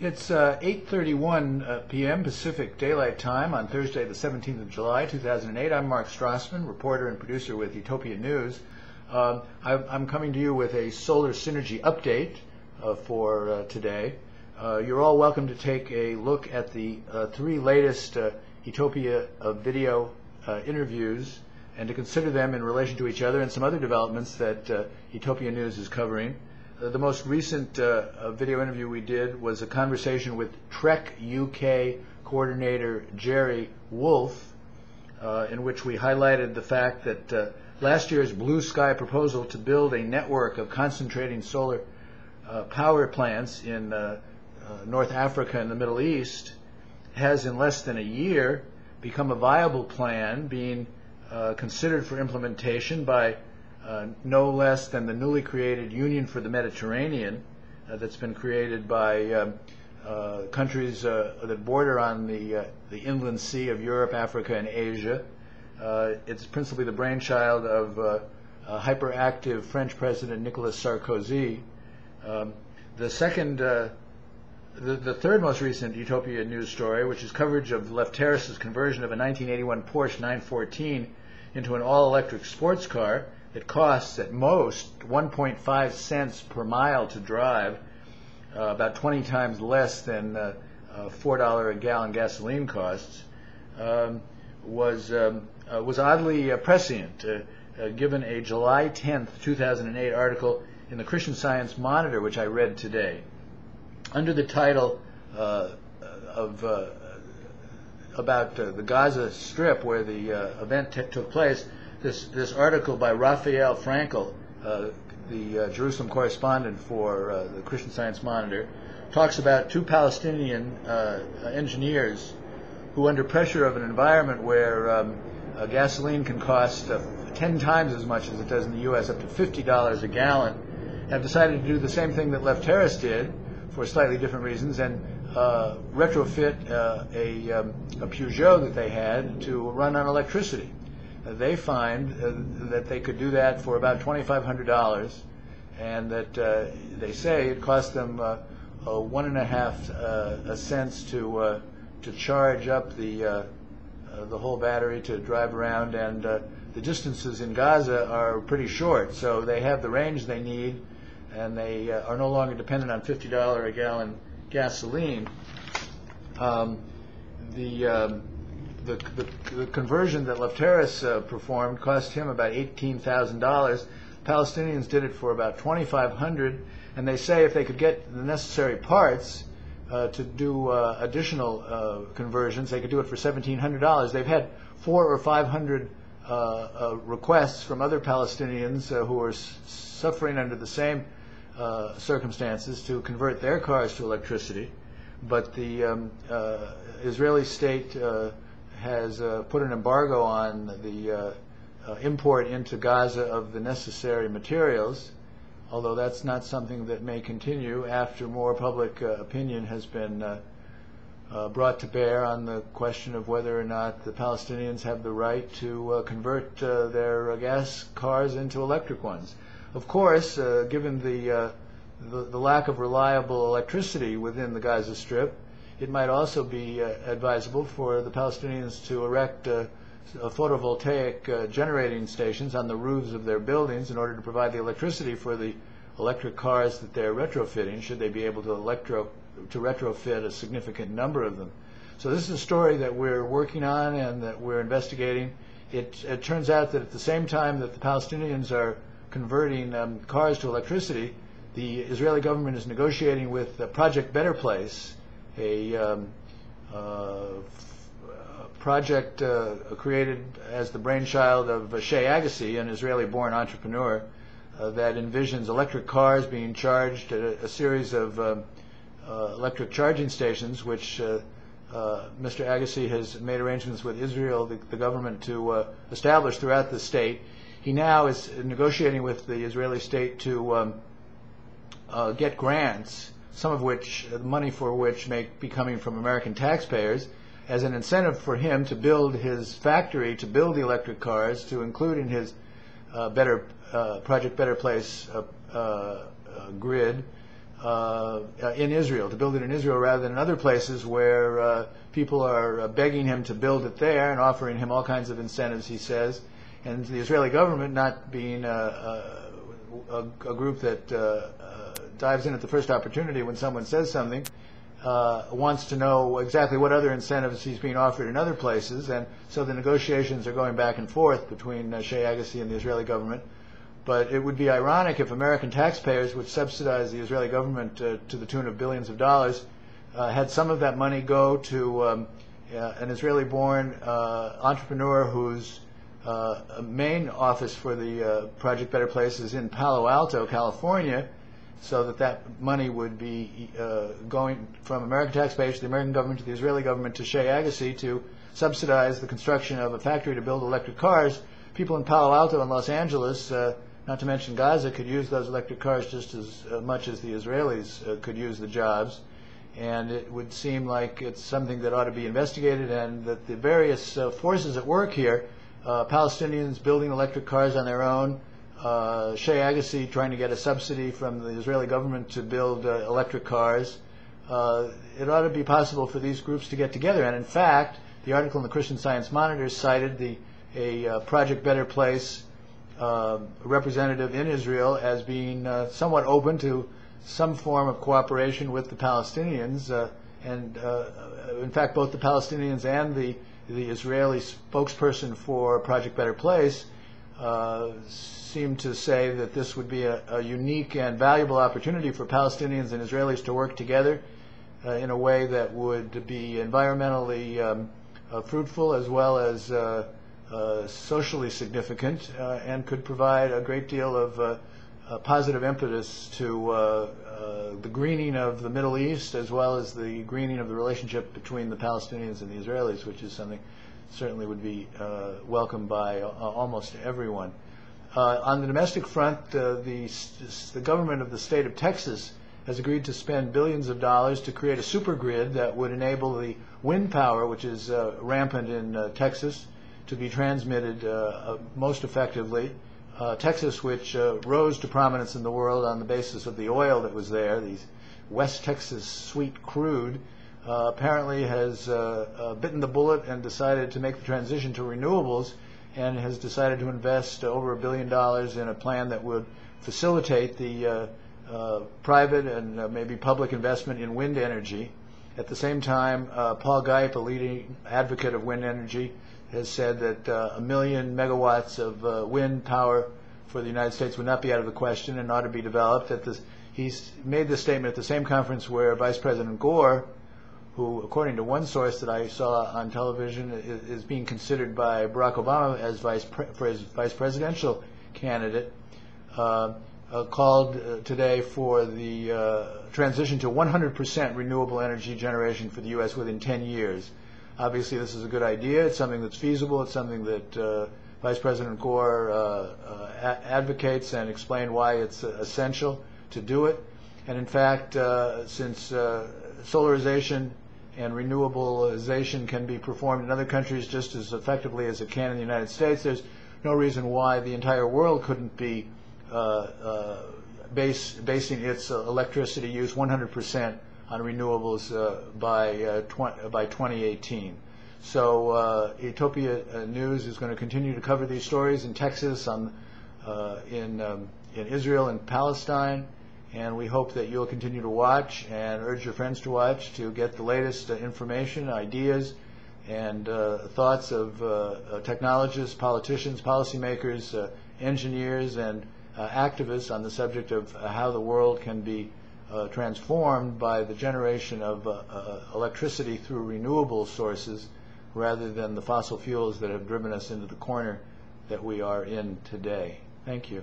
It's 8:31 p.m. Pacific Daylight Time on Thursday, the 17th of July, 2008. I'm Mark Strassman, reporter and producer with Etopia News. I'm coming to you with a solar synergy update for today. You're all welcome to take a look at the three latest Etopia video interviews and to consider them in relation to each other and some other developments that Etopia News is covering. The most recent video interview we did was a conversation with Trek UK coordinator Jerry Wolf, in which we highlighted the fact that last year's Blue Sky proposal to build a network of concentrating solar power plants in North Africa and the Middle East has in less than a year become a viable plan being considered for implementation by no less than the newly created Union for the Mediterranean that's been created by countries that border on the inland sea of Europe, Africa, and Asia. It's principally the brainchild of hyperactive French President Nicolas Sarkozy. The third most recent Etopia news story, which is coverage of Lefteris' conversion of a 1981 Porsche 914 into an all-electric sports car. It costs at most 1.5 cents per mile to drive, about 20 times less than $4 a gallon gasoline costs, was oddly prescient, given a July 10th, 2008 article in the Christian Science Monitor, which I read today. Under the title about the Gaza Strip, where the event took place, this article by Raphael Frankel, the Jerusalem correspondent for the Christian Science Monitor, talks about two Palestinian engineers who, under pressure of an environment where gasoline can cost 10 times as much as it does in the U.S., up to $50 a gallon, have decided to do the same thing that Lefteris did for slightly different reasons and retrofit a Peugeot that they had to run on electricity. They find that they could do that for about $2,500, and that they say it cost them 1.5 cents to charge up the whole battery to drive around, and the distances in Gaza are pretty short, so they have the range they need, and they are no longer dependent on $50 a gallon gasoline. The conversion that Lefteris performed cost him about $18,000. Palestinians did it for about $2,500, and they say if they could get the necessary parts to do additional conversions, they could do it for $1,700. They've had 400 or 500 requests from other Palestinians who are suffering under the same circumstances to convert their cars to electricity, but the Israeli state has put an embargo on the import into Gaza of the necessary materials, although that's not something that may continue after more public opinion has been brought to bear on the question of whether or not the Palestinians have the right to convert their gas cars into electric ones. Of course, given the lack of reliable electricity within the Gaza Strip, it might also be advisable for the Palestinians to erect photovoltaic generating stations on the roofs of their buildings in order to provide the electricity for the electric cars that they're retrofitting, should they be able to retrofit a significant number of them. So this is a story that we're working on and that we're investigating. It turns out that at the same time that the Palestinians are converting cars to electricity, the Israeli government is negotiating with Project Better Place, a project created as the brainchild of Shea Agassi, an Israeli-born entrepreneur, that envisions electric cars being charged at a series of electric charging stations, which Mr. Agassi has made arrangements with Israel, the government, to establish throughout the state. He now is negotiating with the Israeli state to get grants, some of which, the money for which may be coming from American taxpayers, as an incentive for him to build his factory, to build the electric cars, to include in his Project Better Place grid in Israel, to build it in Israel rather than in other places where people are begging him to build it there and offering him all kinds of incentives, he says. And the Israeli government, not being a group that dives in at the first opportunity when someone says something, wants to know exactly what other incentives he's being offered in other places. And so the negotiations are going back and forth between Sheikh Agassi and the Israeli government. But it would be ironic if American taxpayers, which subsidize the Israeli government to the tune of billions of dollars, had some of that money go to an Israeli-born entrepreneur whose main office for the Project Better Place is in Palo Alto, California, so that money would be going from American taxpayers to the American government to the Israeli government to Sheikh Agassi to subsidize the construction of a factory to build electric cars. People in Palo Alto and Los Angeles, not to mention Gaza, could use those electric cars just as much as the Israelis could use the jobs. And it would seem like it's something that ought to be investigated, and that the various forces at work here, Palestinians building electric cars on their own, Sheikh Agassi trying to get a subsidy from the Israeli government to build electric cars, it ought to be possible for these groups to get together. And in fact, the article in the Christian Science Monitor cited a Project Better Place representative in Israel as being somewhat open to some form of cooperation with the Palestinians, and in fact both the Palestinians and the Israeli spokesperson for Project Better Place seem to say that this would be a unique and valuable opportunity for Palestinians and Israelis to work together in a way that would be environmentally fruitful as well as socially significant, and could provide a great deal of positive impetus to the greening of the Middle East, as well as the greening of the relationship between the Palestinians and the Israelis, which is something certainly would be welcomed by almost everyone. On the domestic front, the government of the state of Texas has agreed to spend billions of dollars to create a supergrid that would enable the wind power, which is rampant in Texas, to be transmitted most effectively. Texas, which rose to prominence in the world on the basis of the oil that was there, the West Texas sweet crude, apparently has bitten the bullet and decided to make the transition to renewables, and has decided to invest over $1 billion in a plan that would facilitate the private and maybe public investment in wind energy. At the same time, Paul Geip, a leading advocate of wind energy, has said that 1 million megawatts of wind power for the United States would not be out of the question and ought to be developed. He's made this statement at the same conference where Vice President Gore, who, according to one source that I saw on television, is being considered by Barack Obama as for his vice presidential candidate, called today for the transition to 100% renewable energy generation for the U.S. within 10 years. Obviously, this is a good idea. It's something that's feasible. It's something that Vice President Gore advocates and explained why it's essential to do it. And in fact, since solarization and renewablization can be performed in other countries just as effectively as it can in the United States, there's no reason why the entire world couldn't be basing its electricity use 100% on renewables by 2018. So Etopia News is going to continue to cover these stories in Texas, in Israel and Palestine, and we hope that you'll continue to watch and urge your friends to watch to get the latest information, ideas, and thoughts of technologists, politicians, policymakers, engineers, and activists on the subject of how the world can be transformed by the generation of electricity through renewable sources rather than the fossil fuels that have driven us into the corner that we are in today. Thank you.